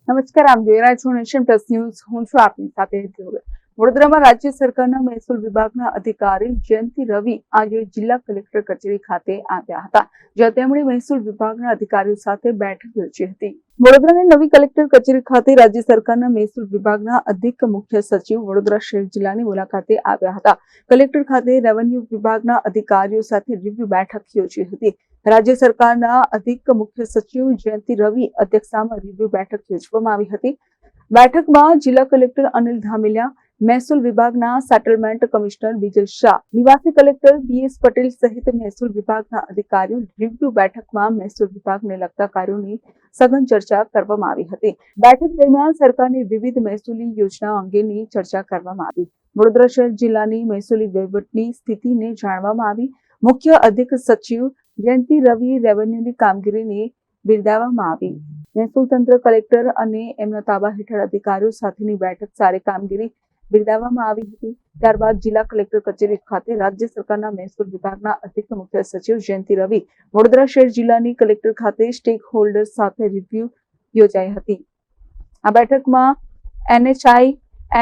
નમસ્કાર, આપ જોઈ રહ્યા છો નેશન પ્લસ ન્યૂઝ. હું છું આપની સાથે હેતલ. વડોદરામાં રાજ્ય સરકારના મહેસૂલ વિભાગના અધિકારી જયંતિ રવિ આજે જિલ્લા કલેક્ટર કચેરી ખાતે આવ્યા હતા, જ્યાં તેમણે મહેસૂલ વિભાગના અધિકારીઓ સાથે બેઠક યોજી હતી. વડોદરાની નવી કલેક્ટર કચેરી ખાતે રાજ્ય સરકારના મહેસૂલ વિભાગના અધિક મુખ્ય સચિવ વડોદરા શહેર જિલ્લાની મુલાકાતે આવ્યા હતા. કલેક્ટર ખાતે રેવન્યુ વિભાગના અધિકારીઓ સાથે રિવ્યુ બેઠક યોજી હતી. રાજ્ય સરકારના અધિક મુખ્ય સચિવ જયંતિ રવિ અધ્યક્ષતામાં રિવ્યુ બેઠક યોજવામાં આવી હતી. બેઠકમાં જિલ્લા કલેક્ટર અનિલ ધામેલિયા, મહેસૂલ વિભાગના સેટલમેન્ટ કમિશનર વિજય શાહ, નિવાસી કલેક્ટર બીએસ પટેલ સહિત મહેસૂલ વિભાગના અધિકારીઓ રિવ્યુ બેઠકમાં મહેસૂલ વિભાગને લગતા કાર્યોની સઘન ચર્ચા કરવામાં આવી હતી. બેઠક દરમિયાન સરકારની વિવિધ મહેસૂલી યોજનાઓ અંગેની ચર્ચા કરવામાં આવી. વડોદરા શહેર જિલ્લાની મહેસૂલી વહીવટની સ્થિતિને જાણવામાં આવી. મુખ્ય અધિક સચિવ જયંતિ રવિ રેવન્યુની કામગીરીને બિરદાવવામાં આવી. મહેસૂલ તંત્ર, કલેક્ટર અને એમના તાબા હેઠળ અધિકારીઓ સાથેની બેઠક સારી કામગીરી બિરદાવવામાં આવી હતી. ત્યારબાદ જિલ્લા કલેક્ટર કચેરી ખાતે રાજ્ય સરકારના મહેસૂલ વિભાગના અધિક મુખ્ય સચિવ જયંતિ રવિ, વડોદરા શહેર જિલ્લાની કલેક્ટર ખાતે સ્ટેક હોલ્ડર્સ સાથે રિવ્યુ યોજાઈ હતી. આ બેઠકમાં NHI,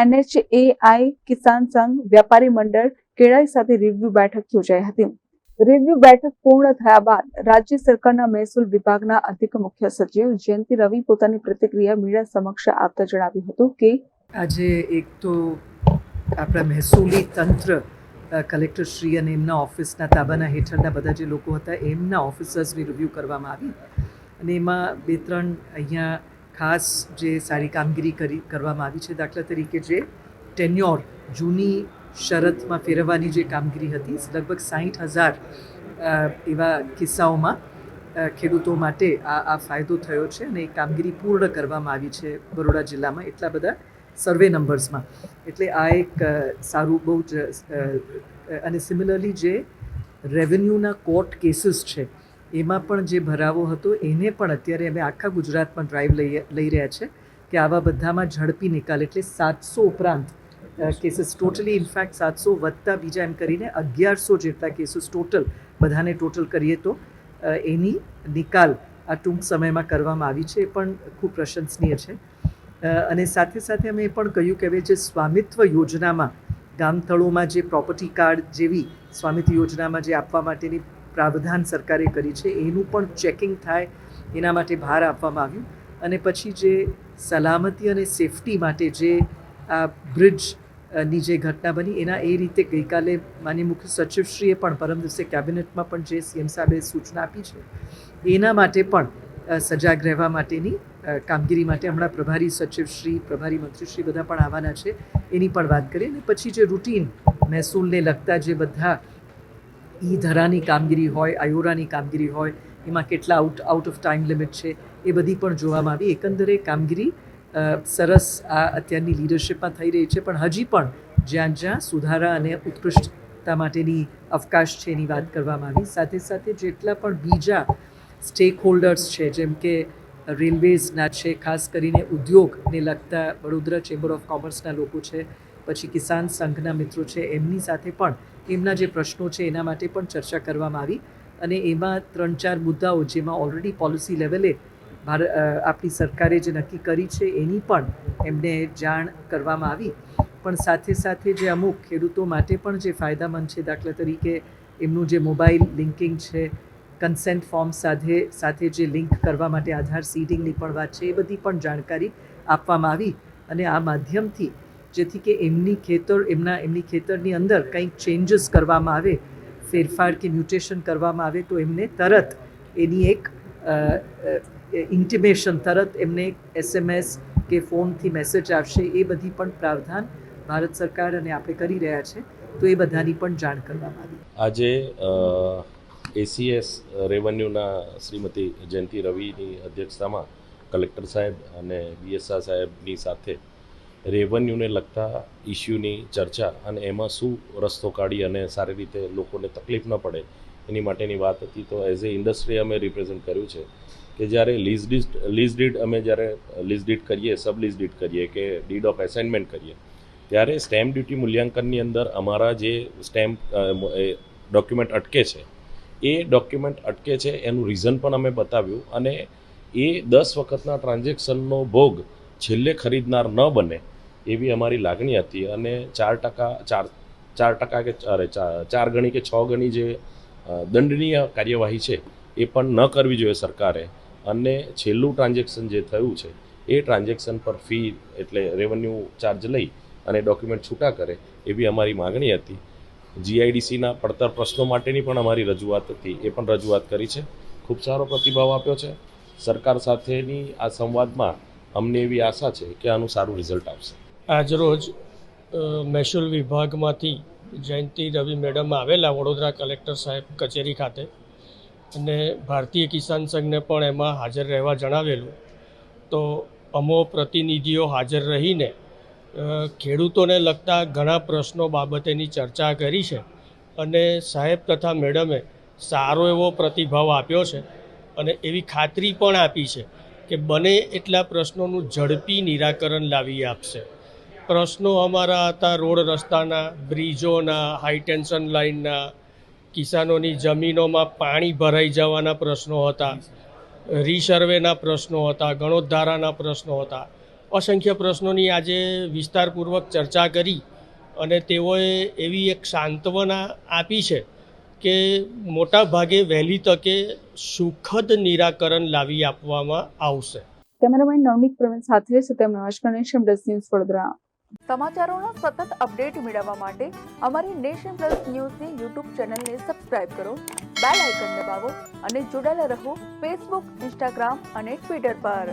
NHAI, કિસાન સંઘ, વેપારી મંડળ, કેળાઈ સાથે રિવ્યુ બેઠક યોજાઈ હતી. રિવ્યુ બેઠક પૂર્ણ થયા બાદ રાજ્ય સરકારના મહેસૂલ વિભાગના અધિક મુખ્ય સચિવ જયંતિ રવિ પોતાની પ્રતિક્રિયા મીડિયા સમક્ષ આપતા જણાવ્યું હતું કે આજે એક તો આપણા મહેસૂલી તંત્ર, કલેક્ટરશ્રી અને એમના ઓફિસના તાબાના હેઠળના બધા જે લોકો હતા એમના ઓફિસર્સની રિવ્યૂ કરવામાં આવી અને એમાં 2-3 અહીંયા ખાસ જે સારી કામગીરી કરવામાં આવી છે. દાખલા તરીકે જે ટેન્યોર જૂની શરતમાં ફેરવવાની જે કામગીરી હતી, લગભગ 60,000 એવા કિસ્સાઓમાં ખેડૂતો માટે આ ફાયદો થયો છે અને એ કામગીરી પૂર્ણ કરવામાં આવી છે બરોડા જિલ્લામાં એટલા બધા સર્વે નંબર્સમાં. એટલે આ એક સારું બહુ જ અને સિમિલરલી જે રેવન્યુના કોર્ટ કેસીસ છે એમાં પણ જે ભરાવો હતો એને પણ અત્યારે અમે આખા ગુજરાતમાં ડ્રાઈવ લઈ રહ્યા છે કે આવા બધામાં ઝડપી નિકાલ, એટલે 700 ઉપરાંત કેસીસ ટોટલી, ઇનફેક્ટ 700 વત્તા બીજા એમ કરીને 1100 જેટલા કેસીસ બધાને ટોટલ કરીએ તો એની નિકાલ આ ટૂંક સમયમાં કરવામાં આવી છે. એ પણ ખૂબ પ્રશંસનીય છે. અને સાથે સાથે અમે એ પણ કહ્યું કે હવે જે સ્વામિત્વ યોજનામાં ગામતળોમાં જે પ્રોપર્ટી કાર્ડ જેવી સ્વામિત્વ યોજનામાં જે આપવા માટેની પ્રાવધાન સરકારે કરી છે એનું પણ ચેકિંગ થાય એના માટે ભાર આપવામાં આવ્યું. અને પછી જે સલામતી અને સેફટી માટે જે આ બ્રિજની જે ઘટના બની એના એ રીતે ગઈકાલે માનનીય મુખ્ય સચિવશ્રીએ પણ પરમ દિવસે કેબિનેટમાં પણ જે CM સાહેબે સૂચના આપી છે એના માટે પણ સજાગ રહેવા માટેની કામગીરી માટે હમણાં પ્રભારી સચિવશ્રી, પ્રભારી મંત્રીશ્રી બધા પણ આવવાના છે, એની પણ વાત કરીએ. અને પછી જે રૂટીન મહેસૂલને લગતા જે બધા ધરાની કામગીરી હોય, આયોરાની કામગીરી હોય, એમાં કેટલા આઉટ ઓફ ટાઈમ લિમિટ છે એ બધી પણ જોવામાં આવી. એકંદરે કામગીરી સરસ આ અત્યારની લીડરશિપમાં થઈ રહી છે, પણ હજી પણ જ્યાં જ્યાં સુધારા અને ઉત્કૃષ્ટતા માટેની અવકાશ છે એની વાત કરવામાં આવી. સાથે સાથે જેટલા પણ બીજા સ્ટેક હોલ્ડર્સ છે, જેમ કે રેલવેઝના છે, ખાસ કરીને ઉદ્યોગને લગતા વડોદરા ચેમ્બર ઓફ કોમર્સના લોકો છે, પછી કિસાન સંઘના મિત્રો છે, એમની સાથે પણ એમના જે પ્રશ્નો છે એના માટે પણ ચર્ચા કરવામાં આવી. અને એમાં 3-4 મુદ્દાઓ જેમાં ઓલરેડી પોલિસી લેવલે આપણી સરકારે જે નક્કી કરી છે એની પણ એમને જાણ કરવામાં આવી. પણ સાથે સાથે જે અમુક ખેડૂતો માટે પણ જે ફાયદામંદ છે, દાખલા તરીકે એમનું જે મોબાઈલ લિંકિંગ છે, કન્સેન્ટ ફોર્મ સાથે જે લિંક કરવા માટે આધાર સીડિંગની પણ વાત છે, એ બધી પણ જાણકારી આપવામાં આવી. અને આ માધ્યમથી જેથી કે એમની ખેતરની અંદર કંઈક ચેન્જીસ કરવામાં આવે, ફેરફાર કે મ્યુટેશન કરવામાં આવે તો એમને તરત એની એક ઇન્ટિમેશન, તરત એમને SMS કે ફોનથી મેસેજ આવશે. એ બધી પણ પ્રાવધાન ભારત સરકાર અને આપણે કરી રહ્યા છે, તો એ બધાની પણ જાણ કરવામાં આવી. આજે ACS રેવન્યુના શ્રીમતી જયંતિ રવિની અધ્યક્ષતામાં કલેક્ટર સાહેબ અને BSR સાહેબની સાથે રેવન્યુને લગતા ઇસ્યુની ચર્ચા અને એમાં શું રસ્તો કાઢી અને સારી રીતે લોકોને તકલીફ ન પડે એની માટેની વાત હતી. તો એઝ એ ઇન્ડસ્ટ્રી અમે રિપ્રેઝન્ટ કર્યું છે કે જ્યારે લીઝ ડીડ કરીએ, સબ લીઝ ડીડ કરીએ કે ડીડ ઓફ એસાઇનમેન્ટ કરીએ, ત્યારે સ્ટેમ્પ ડ્યુટી મૂલ્યાંકનની અંદર અમારા જે સ્ટેમ્પ ડોક્યુમેન્ટ અટકે છે એ ડોક્યુમેન્ટ અટકે છે એનું રીઝન પણ અમે બતાવ્યું. અને એ 10 વખતના ટ્રાન્ઝેક્શનનો ભોગ છેલ્લે ખરીદનાર ન બને એવી અમારી લાગણી હતી. અને 4% કે 4 ગણી કે 6 ગણી જે દંડનીય કાર્યવાહી છે એ પણ ન કરવી જોઈએ સરકારે. અને છેલ્લું ટ્રાન્ઝેક્શન જે થયું છે એ ટ્રાન્ઝેક્શન પર ફી એટલે રેવન્યુ ચાર્જ લઈ અને ડોક્યુમેન્ટ છૂટા કરે એવી અમારી માગણી હતી. જીઆઈડીસીના પડતર પ્રશ્નો માટેની પણ અમારી રજૂઆત હતી, એ પણ રજૂઆત કરી છે. ખૂબ સારો પ્રતિભાવ આપ્યો છે. સરકાર સાથેની આ સંવાદમાં અમને એવી આશા છે કે આનું સારું રિઝલ્ટ આવશે. આજરોજ મહેસૂલ વિભાગમાંથી જયંતિ રવિ મેડમ આવેલા વડોદરા કલેક્ટર સાહેબ કચેરી ખાતે, અને ભારતીય કિસાન સંઘને પણ એમાં હાજર રહેવા જણાવેલું. તો અમો પ્રતિનિધિઓ હાજર રહીને ખેડૂતોને લગતા ઘણા પ્રશ્નો બાબતેની ચર્ચા કરી છે, અને સાહેબ તથા મેડમે સારો એવો પ્રતિભાવ આપ્યો છે, અને એવી ખાતરી પણ આપી છે કે બને એટલા પ્રશ્નોનું ઝડપી નિરાકરણ લાવી આપશે. પ્રશ્નો અમારા હતા રોડ રસ્તાના, બ્રિજોના, હાઈ ટેન્શન લાઇનના, કિસાનોની જમીનોમાં પાણી ભરાઈ જવાના પ્રશ્નો હતા, રીસર્વેના પ્રશ્નો હતા, ગણોદ્ધારાના પ્રશ્નો હતા. અસંખ્ય પ્રશ્નોની આજે વિસ્તારપૂર્વક ચર્ચા કરી, અને તેઓએ એવી એક સાંત્વના આપી છે કે મોટા ભાગે વહેલી તકે સુખદ નિરાકરણ લાવી આપવામાં આવશે. કેમેરામેન નવનીત પ્રવીણ સાથે સત્યમ નમસ્કાર. Nation Plus News Vadodara. સમાચારોનો સતત અપડેટ મેળવવા માટે અમારી નેશન પ્લસ ન્યૂઝની યુટ્યુબ ચેનલને સબસ્ક્રાઇબ કરો, બેલ આઇકન દબાવો અને જોડાયેલા રહો ફેસબુક, ઇન્સ્ટાગ્રામ અને ટ્વિટર પર.